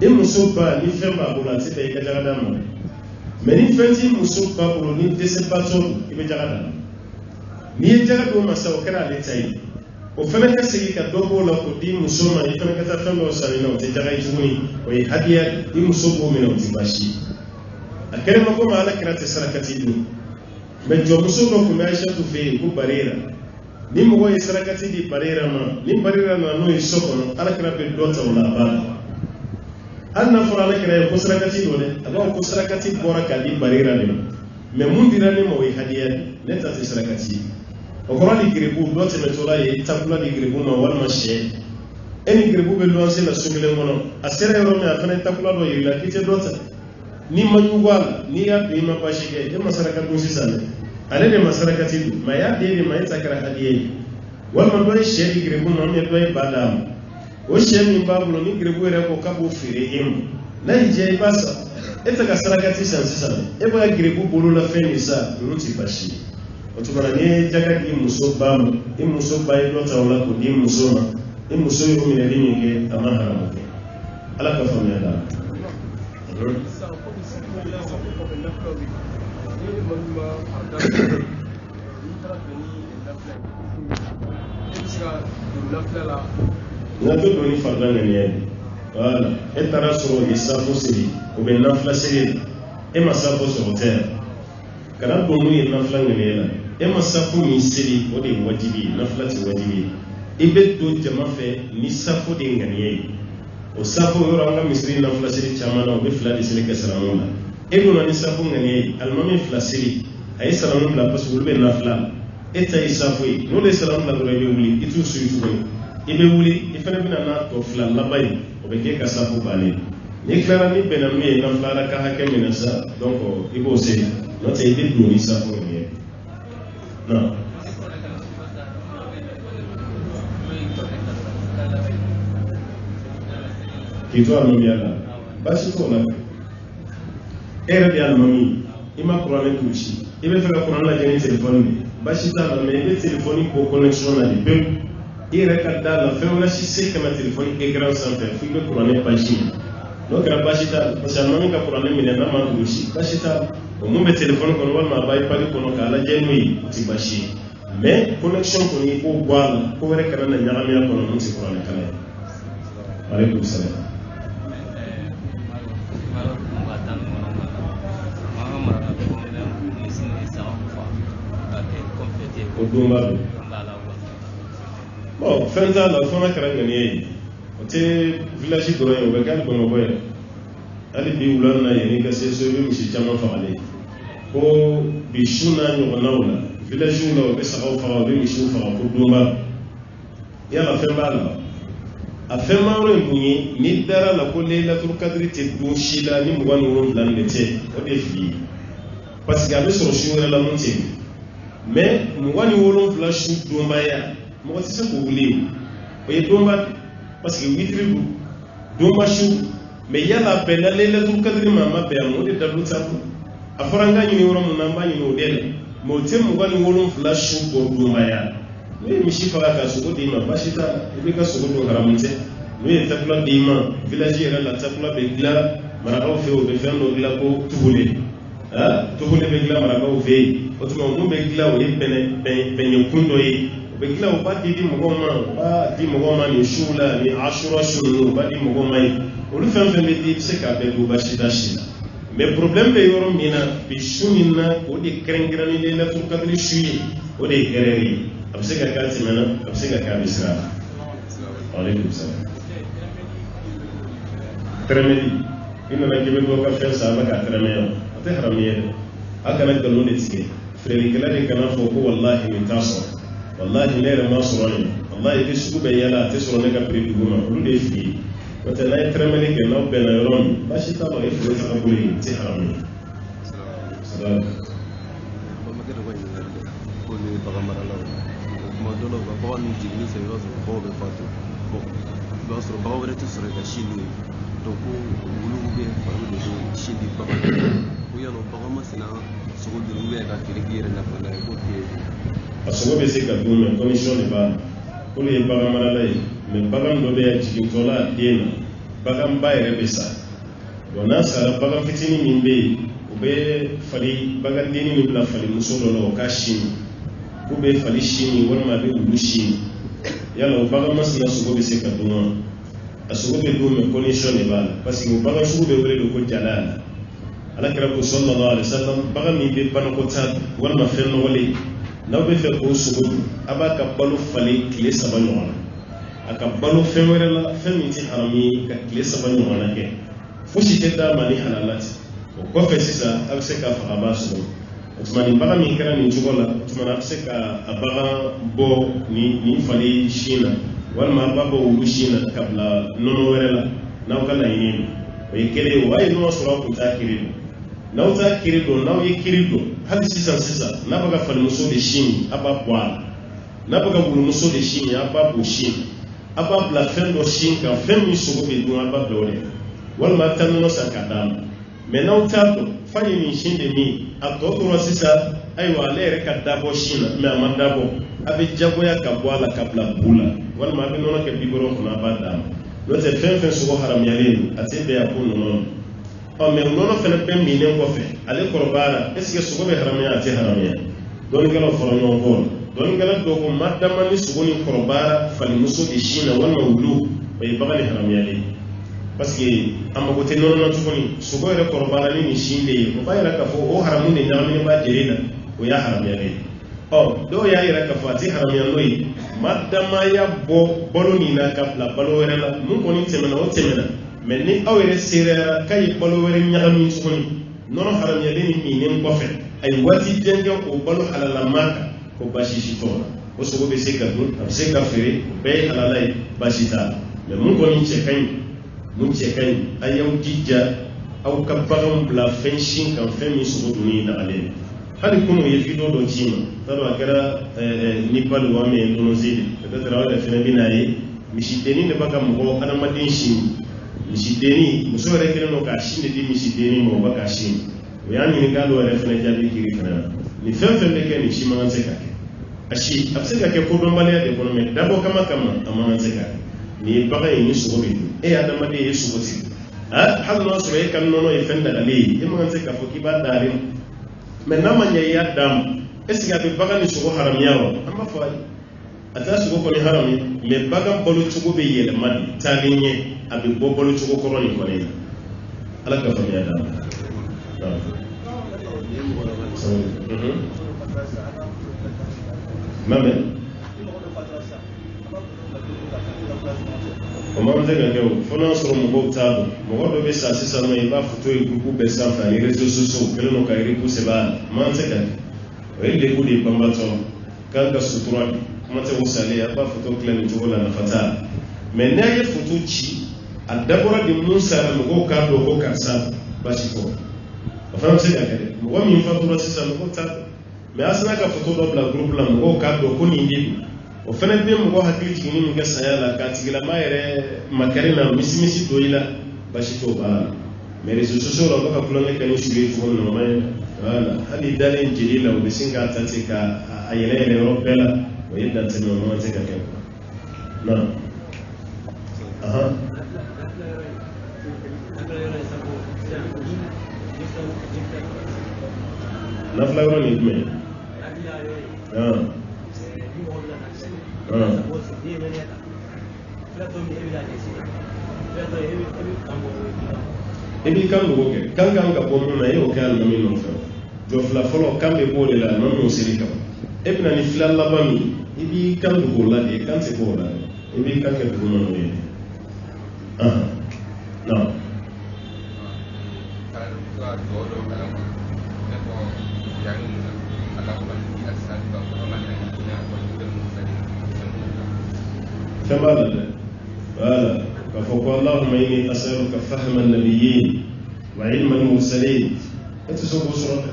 e muso ba ni fɛn b'a bolo a tɛ bɛn i ka jaga d'a ma mɛ ni fɛn t'i muso ba bolo ni dɛsɛbaatɔ i bɛ jaga d'a ma n'i ye jaga d'o ma sa o kɛra ale ta ye o fana ka segin ka dɔ b'o la k'o di muso ma i fana ka taa fɛn dɔw san na o tɛ jaga ye tuguni o ye hadiya i muso b'o minɛ o tɛ baasi ye a kɛra ma ko ma ala kira tɛ sarakati dun mɛ jɔmuso dɔ tun bɛ Aishatu fɛ yen ko Barira ni mɔgɔ ye sarakati di Barira ma ni Barira nana n'o ye so kɔnɔ ala kira bɛ dɔ ta o la a b'a la hali n'a fɔra ala kira ye ko sarakati don dɛ a b'a fɔ ko sarakati bɔra k'a di Barira de ma mɛ mun dira ne ma o ye hadiya de ne ta tɛ sarakati ye o kɔrɔ ni giribu dɔ tɛmɛtɔla ye tabula di giribu ma walima sɛ e ni giribu bɛ luwanse la so kelen kɔnɔ a sera yɔrɔ min a fana ye tabula dɔ yir'i la k'i tɛ dɔ ta ni ma jugu a la n'i y'a don i ma baasi kɛ e ma saraka dun sisan dɛ ale de ma sarakati dun mɛ a y'a den de ma e ta kɛra hadiya ye walima dɔ ye sɛ di giribu ma dɔ ye ba d'a ma o sɛ min b'a bolo ni giribu yɛrɛ ko k'a b'o feere e ma n'a y'i diya i b'a san e tɛ ka sarakati san sisan e b'a giribu bolo la fɛn de sa ninnu tɛ baasi ye o tuma na n'i ye jaga di muso ba ma i muso ba ye dɔ ta o la k'o di muso ma i muso ye o minɛli min kɛ a ma haramu kɛ ala ka faamuya d'a la. N'a to don ni farida ŋaniya ye wala e taara sɔrɔ o ye safo siri o bɛ nafila siri e ma safo sɔrɔ o tɛ yan kana don mun ye nafila ŋaniya la e ma safo min siri o de ye wajibi ye nafila tɛ wajibi ye i bɛ don jama fɛ ni safo de ye ŋaniya ye o safo yɔrɔ an ka misiri nafila siri caman na o bɛ fila de siri kɛ saramu la e donna ni safo ŋaniya ye alimami fila siri a ye saramu bila parce que olu bɛ nafila la e ta ye safo ye n'o de ye saramu bila dɔrɔn i bɛ wuli i t'u suyi tuguni i bɛ wuli i fana bɛna n'a tɔ fila laban ye o bɛ kɛ ka safo bannen n'i tilara ni bɛnna min ye nafilara ka hakɛ min na sa donc i b'o seri n'o tɛ i bɛ don ni safo ŋaniya ye non. K'i to alimamiya la baasi t'o la e yɛrɛ de ye alimami i ma kuranɛ kulusi i bɛ fɛ ka kuranɛ lajɛ ni telefɔni de baasi t'a la mɛ i bɛ telefɔni ko connexion na de pewu i yɛrɛ ka da la fɛn wɛrɛ si se ka na telefɔni écran sanfɛ f'i bɛ kuranɛ page ye n'o kɛra baasi t'a la parce que alimami ka kuranɛ minɛ n'a ma kulusi baasi t'a la o mun bɛ telefɔni kɔnɔ walima a b'a iPad kɔnɔ k'a lajɛ n'o ye o tɛ baasi ye mais connexion kɔni i k'o bɔ a la ko wɛrɛ kana na ɲagami a kɔnɔ mun tɛ kuranɛ kalan ye. Aleykum salaam. O don b'a don bon fɛn t'a la fana kɛra ŋaniya ye o tɛ village dɔrɔn ye o bɛ kɛ hali Bamakɔ yɛrɛ hali bi wula na yen n'i ka se so i bɛ misi caman fagalen ko bi su n'a ɲɔgɔnnaw la village la o bɛ sagaw faga o bɛ misiw faga ko don b'a la yala fɛn b'a la a fɛn ma yɔrɔ ye mun ye n'i dara la ko Laylatul Qadri tɛ don si la ni 27 de tɛ o de ye fili ye parce que a bɛ sɔrɔ su wɛrɛ la mun tɛ yen mais 27 su donbaya mɔgɔ tɛ se k'o wuli o ye donba parce que witiri don donba su mais yala bɛnna Laylatul Qadri ma a ma bɛn o de dalu t'a bolo a fɔra an ka ɲini yɔrɔ min na an b'a ɲini o de la mais o tɛ 27 su bɔ donbaya n'o ye misi faga ka sogo d'i ma baasi t'a la i bɛ ka sogo don haramu tɛ n'o ye tabula d'i ma village yɛrɛ la tabula bɛ dilan marakaw fɛ o bɛ fɛn dɔ dilan ko tugule tugule bɛ dilan marakaw fɛ yen o tuma mun bɛ dilan o ye bɛnɲɛkun dɔ ye o bɛ dilan o b'a di mɔgɔw ma o b'a di mɔgɔw ma nin suw la ni asura su ninnu o b'a di mɔgɔw ma yen olu fɛn fɛn bɛ di i bɛ se k'a bɛɛ don baasi t'a si la mais problème bɛ yɔrɔ min na bi su min na o de kɛrɛnkɛrɛnnen de laylatul qadri su ye o de ye hɛrɛ ye a bɛ se ka k'a tɛmɛna a bɛ se ka k'a bɛ sira la. Aleykum salaam. Tɛrɛmɛli i nana k'i bɛ dɔ ka fɛn san a bɛ k'a tɛrɛmɛ yan a tɛ haramu ye dɛ a kana nkalon de tigɛ feerekɛla de kana fɔ ko walahi nin t'a sɔrɔ walahi ne yɛrɛ ma sɔrɔ nin walahi i bɛ sugu bɛɛ yala a tɛ sɔrɔ ne ka prix dugu ma olu de ye fili ye n'o tɛ n'a ye tɛrɛmɛli kɛ n'aw bɛnna yɔrɔ min baasi t'a la e fili taga bolo ye tɛ haramu ye. Kuma dɔ la u ka bagan ninnu jiginni fɛ i b'a sɔrɔ baganw bɛ faatu i b'a sɔrɔ bagan wɛrɛ tɛ sɔrɔ i ka sin n'o ye donc wulu fari de bɛ sin di bagan ko yala bagan ma sina sogo dun ka feere k'i yɛrɛ nafa n'a ye ko tɛ a sogo bɛ se ka dun mais condition de b'a la olu ye bagan marala ye mais bagan dɔ bɛ yan jigintɔla den na bagan ba yɛrɛ bɛ sa donc n'a sara bagan fitinin min bɛ yen o bɛ fali bagan denni min bila fali muso dɔ la o ka sin k'u bɛ fali sin walima a bɛ wulu sin yala o bagan masina sogo bɛ se ka dun wa a sogo bɛ dun mais condition de b'a la parce que o bagan sugu bɛ wele ko jalala alakira ko sallallahu alaihi wasallam bagan min bɛ banakɔtaa walima fɛn nɔgɔlen n'aw bɛ fɛ k'o sogo dun a b'a ka balo falen tile 3 ɲɔgɔn na a ka balo fɛn wɛrɛ la fɛn min tɛ haramu ye ka tile 3 ɲɔgɔn na kɛ fosi tɛ d'a ma ni halala tɛ o kɔfɛ sisan a bɛ se k'a faga a b'a sogo o tuma nin bagan min kɛra nin cogo la o tuma a bɛ se ka a bagan bɔ nin fali sin na walima a b'a bɔ wulu sin na ka bila nɔnɔ wɛrɛ la n'aw ka laɲini o ye kelen ye o b'a ye n'o sɔrɔ aw kun t'a kiri dɔn n'aw t'a kiri dɔn n'aw ye kiri dɔn hali sisan n'a bɛ ka falimuso de sin a b'a bɔ a la n'a bɛ ka wulumuso de sin a b'a bɔ sin a b'a bila fɛn dɔ sin kan fɛn min sogo bɛ dun a b'a bila o de walima a ta nɔnɔ san k'a d'a ma mais n'aw t'a dɔn fa ye nin sin de min a tɔ tora sisan ayiwa ale yɛrɛ ka dabɔ sin na mais a ma dabɔ a bɛ jagoya ka bɔ a la ka bila bu la walima a bɛ nɔnɔ kɛ biberon kɔnɔ a b'a d'a ma n'o tɛ fɛn fɛn sogo haramuyalen a tɛ bɛn a ko nɔnɔ ma mais nɔnɔ fana bɛɛ minnen kɔfɛ ale kɔrɔbayara est ce que sogo bɛ haramuya a tɛ haramuya dɔnnikɛlaw fara ɲɔgɔn kɔ dɔnnikɛla dɔw ko ma dama ni sogo ni kɔrɔbayara falimuso de sin na walima wulu o ye bagan ni haramuyalen parce que a mago tɛ nɔnɔ na tuguni sogo yɛrɛ kɔrɔbayara ni nin sin de ye o b'a yira k'a fɔ o haramu de ɲagaminen b'a jeli la o y'a haramuyalen dɔw y'a yira k'a fɔ a tɛ haramuya n'o ye ma dama y'a bɔ balo nin na ka bila balo wɛrɛ la mun kɔni tɛmɛna o tɛmɛna mais ni aw yɛrɛ sera k'a ye balo wɛrɛ ɲagami tuguni nɔnɔ haramuyalen ni minnen kɔfɛ a ye waati jan kɛ o balo halalama kan ko baasi si t'o la o sogo bɛ se ka dun a bɛ se ka feere o bɛɛ ye halala ye baasi t'a la mais mun kɔni cɛ ka ɲi mun cɛ ka ɲi a y'aw jija aw ka baganw bila fɛn sin kan fɛn min sogo dunni ye nagalen hali kunun ye video dɔ ci ma t'a dɔn a kɛra Nepal wa mais Indonésie de peut-être aw yɛrɛ fɛnɛ bɛna ye misidennin de b'a ka mɔgɔ adamaden sin misidennin muso yɛrɛ kɛlen don k'a sin de di misidennin ma o b'a ka sin o y'a ɲininka dɔw yɛrɛ fɛnɛ jaabi kiri fɛnɛ na nin fɛn fɛn bɛ kɛ nin si man kan tɛ ka kɛ a si a bɛ se ka kɛ kodɔnbaliya de kɔnɔ mais dabɔ kama a man kan tɛ ka kɛ nin ye bagan ye ni sogo bɛ dun e ye adamaden ye sogo tigɛ hali n'a sɔrɔ e ka nɔnɔ ye fɛn dagalen ye e man kan tɛ k'a fɔ k'i b'a d'ale ma mais n'a ma ɲɛ i y'a d'a ma est ce que a bɛ bagan ni sogo haramuya wa an b'a fɔ ayi a t'a sogo kɔni haramu mais bagan balo cogo bɛ yɛlɛma de taalen ɲɛ a bɛ bɔ balo cogo kɔrɔ nin kɔni na ala ka faamuya d'a ma. Mamɛ o ma tɛ ka kɛ o fo n'a sɔrɔ mɔgɔw t'a dɔn mɔgɔ dɔ bɛ sa sisan nɔ i b'a foto ye groupe bɛɛ sanfɛ ani réseaux sociaux kɛlen don ka eriku sɛbɛn a la ma tɛ ka kɛ o ye degun de ye banbatɔ k'an ka sutura bi kuma tɛ o salen a b'a foto dilan nin cogo la nafa t'a la mais n'a ye foto ci a dabɔra de mun sara mɔgɔw k'a dɔn ko karisa baasi tɔ o fana bɛ se ka kɛ dɛ mɔgɔ min fatura sisan mɔgɔw t'a dɔn mais a sina ka foto dɔ bila groupe la mɔgɔw k'a dɔn ko nin de don o fana bɛ mɔgɔ hakili jiginni min kɛ saya la k'a tigilama yɛrɛ makari na misimisi don i la baasi t'o baara la mais réseaux sociaux la u bɛ ka kulonkɛ kɛ ni su ye cogo min na o man ɲi voilà hali dalen jeli la u bɛ sin k'a ta ten k'a yɛlɛ yɛlɛ yɔrɔ bɛɛ la o ye dantɛmɛ o man tɛ ka kɛ quoi non nafila yɔrɔ ni jumɛn i b'i kan dogo kɛ kan kan ka bɔ mun na e y'o kɛ alimami nɔfɛ jɔ fila fɔlɔ kan bɛ b'o de la alimami y'o seri kama e bɛna ni fila laban min i b'i kan dogo o la de kan tɛ b'o la i b'i kan kɛ dugu ma n'o ye non. فماذا فقال اللهم إني أسألك فهم النبيين وعلم المرسلين أتسوق سورة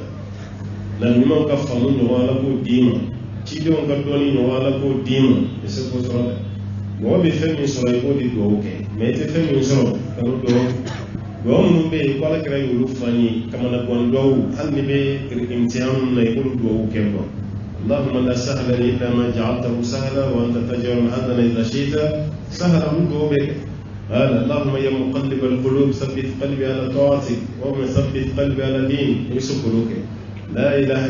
لأن ما كفهمون نوالكو ديما تيجون كدوني نوالكو ديما يسوق سورة ما بيفهم سورة يقول يدوك ما يتفهم سورة كانوا دوك دوم نبي قال كرا يقولوا فاني كما نقول دو هل نبي امتحان يقول دوك كم اللهم لا سهل إلا ما جعلته سهلا وأنت تجعل الحزن إذا شئت سهلا بك هذا اللهم يا مقلب القلوب ثبت قلبي على طاعتك ومن ثبت قلبي على دينك يسكنك لا إله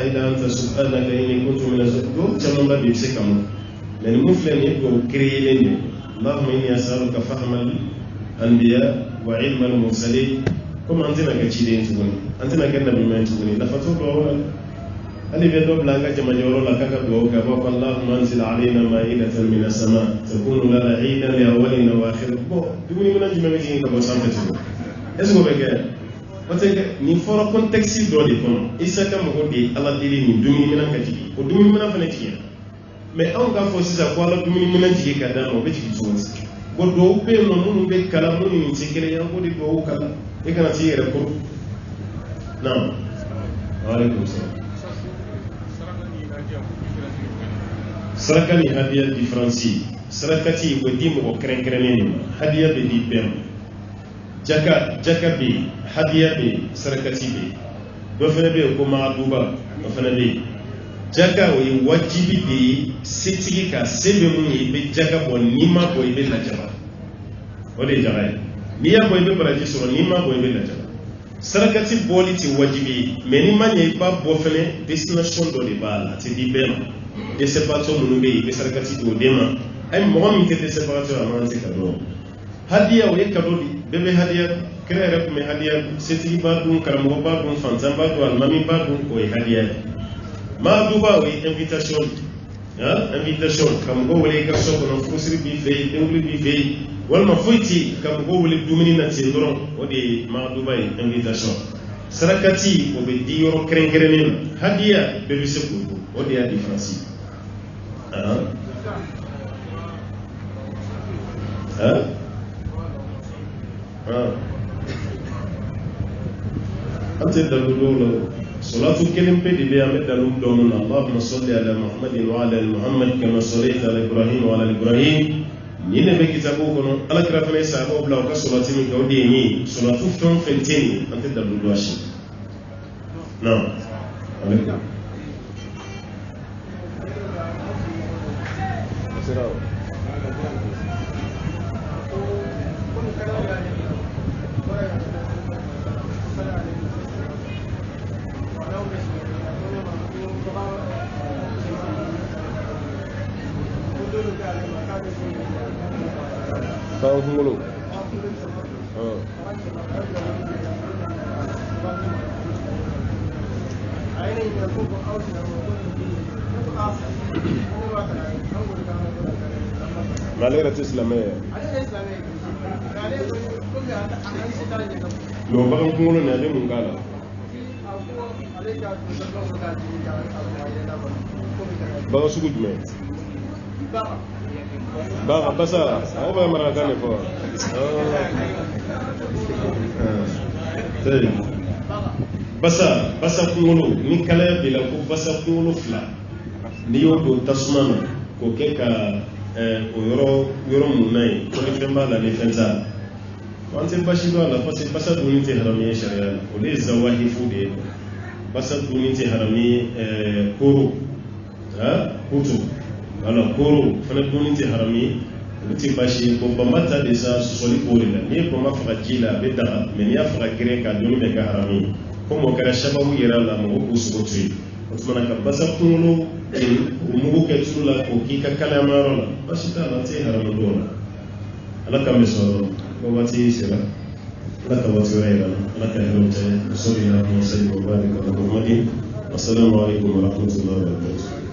إلا أنت سبحانك إني كنت من الظالمين كما ما بيمسكهم لأن مفلن يبقوا كريلين اللهم إني أسألك فهم الأنبياء وعلم المرسلين كما أنتنا كتشيلين تقولي أنتنا كنا بما تقولي لفتوك أولا هل يبدو لك كما يقول لك كبوك اللهم انزل علينا مائدة من السماء تكون لنا عيدا لأولنا وآخرنا دوني من أجل ما يجيين كما سامتنا est-ce que parce que ni fora contexte do de kono isaka mo de ala dili ni dumi mina kati o dumi mina fana tiya mais on ga fo sisa ko ala dumi mina jige kada mo be jigi zonsi go do be no mun be kala mun ni sikere ya ko di do kala e kana ti yere ko na wa alaikum salam sarakani hadiya differenci sarakati ko dimo ko krenkrenen hadiya be di bem jaka be hadiya be sarakati be do fana be ko maaduba do fana be jaka o yi wajibi de setigi ka sebe mun yi be jaka bo nima bo be la jaba o de jaray ni ya bo be baraji so nima bo be la jaba sarakati boli ti wajibi mais ni manye ba bo fana destination do de bala ti di bem de séparation mun be be sarakati do dema ay mo mi te séparation amante ka do hadiya o yakado di bebe hadiya kere rek me hadiya seti ba dun karamo ba dun fanzan ba dun almami ba dun o hadiya ma duba o invitation invitation kam go wele ka so kono fusri bi fe dengli bi fe wal ma foyti kam go wele dumini na tindoro o de ma duba invitation sarakati o be di yoro krenkrenen hadiya bebe se ko o de ya difference أنت دلول صلاة كلمة بدي بيعمل دلول دومنا اللهم صل على محمد وعلى محمد كما صليت على إبراهيم وعلى إبراهيم نينا بكتابوكنا على كرافنا يسابوا بلا وكا صلاة من كوديني صلاة فهم فنتيني أنت دلول واشي نعم عليكم Tahu mulu. Malera tu Islamia. Lo bagang mulu ni ada mungkala. Bagang suku jume. Baga basa ay ba marakane fo tey basa kungolo ni kala bila ko basa kungolo fla ni yo do tasmana ko ke ka o yoro munai ko ke femba la ni fenza wante bashi do la fasi basa do ni te harami sharia o le zawahi fude basa do ni te harami koro kutu alors koro fana doni te harami ti bashi ko bamata de sa soli ko le ni ko ma faga jila be da mais ya faga gire ka doni be ka harami komo kara shababu yira la mo ko sugotri otmana ka basa kuno umugo ke tula ko kika kala marola basita la te harama dona ala ka meso ko wati sira ala ka wati rayra ala ka helota sallallahu alaihi wa sallam wa baraka ala muhammadin assalamu alaikum wa rahmatullahi wa barakatuh